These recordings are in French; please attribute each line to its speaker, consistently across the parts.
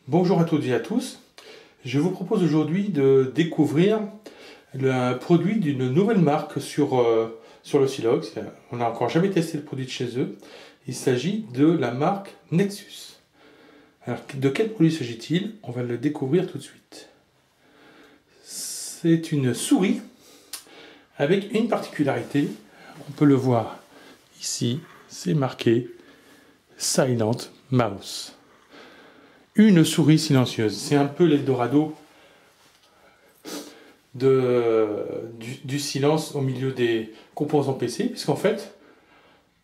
Speaker 1: Bonjour à toutes et à tous. Je vous propose aujourd'hui de découvrir le produit d'une nouvelle marque sur le Silox. On n'a encore jamais testé le produit de chez eux. Il s'agit de la marque Nexus. Alors, de quel produit s'agit-il? On va le découvrir tout de suite. C'est une souris avec une particularité. On peut le voir ici, c'est marqué Silent Mouse. Une souris silencieuse. C'est un peu l'Eldorado du silence au milieu des composants PC, puisqu'en fait,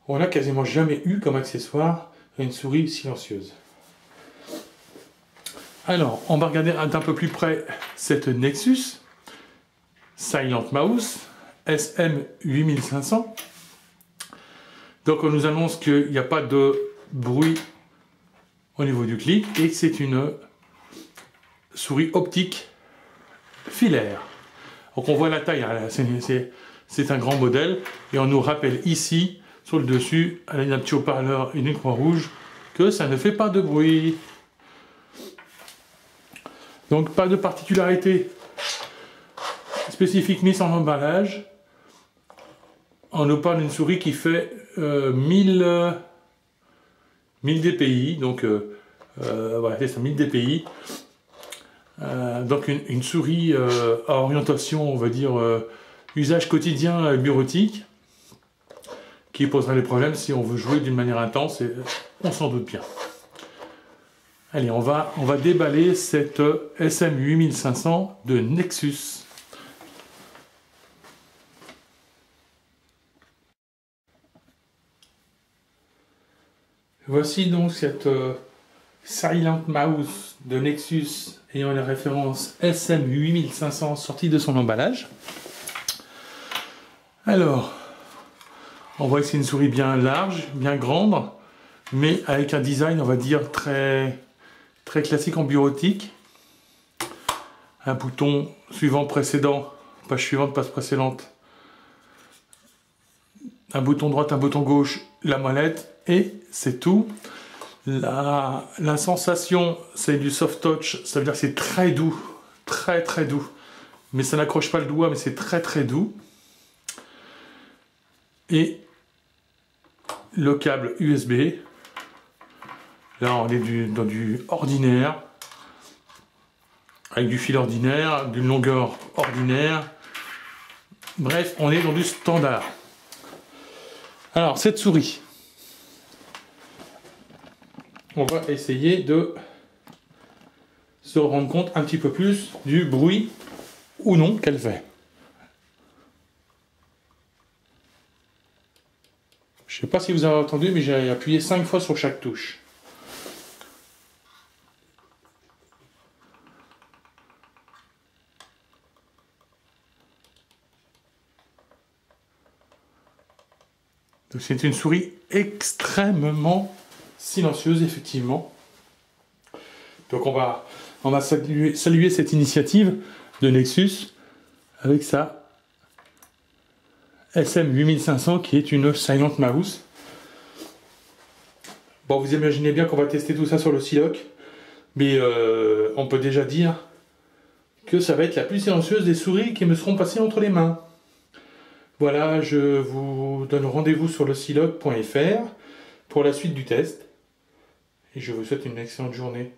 Speaker 1: on n'a quasiment jamais eu comme accessoire une souris silencieuse. Alors, on va regarder d'un peu plus près cette Nexus Silent Mouse SM8500. Donc, on nous annonce qu'il n'y a pas de bruit au niveau du clic et que c'est une souris optique filaire. Donc on voit la taille, c'est un grand modèle et on nous rappelle ici sur le dessus, avec un petit haut-parleur et une croix rouge, que ça ne fait pas de bruit. Donc pas de particularité spécifique mise en emballage. On nous parle d'une souris qui fait 1000 dpi, donc voilà, c'est ça, 1000 dpi. Donc une souris à orientation, on va dire, usage quotidien bureautique, qui poserait des problèmes si on veut jouer d'une manière intense, et on s'en doute bien. Allez, on va déballer cette SM8500 de Nexus. Voici donc cette Silent Mouse de Nexus ayant la référence SM8500 sortie de son emballage. Alors, on voit que c'est une souris bien large, bien grande, mais avec un design, on va dire, très classique en bureautique. Un bouton suivant précédent, page suivante, page précédente. Un bouton droite, un bouton gauche, la molette, et c'est tout. La sensation, c'est du soft touch, ça veut dire que c'est très doux, très doux. Mais ça n'accroche pas le doigt, mais c'est très doux. Et le câble USB, là on est dans du ordinaire, avec du fil ordinaire, d'une longueur ordinaire. Bref, on est dans du standard. Alors, cette souris, on va essayer de se rendre compte un petit peu plus du bruit ou non qu'elle fait. Je ne sais pas si vous avez entendu, mais j'ai appuyé 5 fois sur chaque touche. C'est une souris extrêmement silencieuse, effectivement. Donc on va saluer cette initiative de Nexus avec sa SM8500 qui est une Silent Mouse. Bon, vous imaginez bien qu'on va tester tout ça sur le Silox, mais on peut déjà dire que ça va être la plus silencieuse des souris qui me seront passées entre les mains. Voilà, je vous donne rendez-vous sur le silox.fr pour la suite du test. Et je vous souhaite une excellente journée.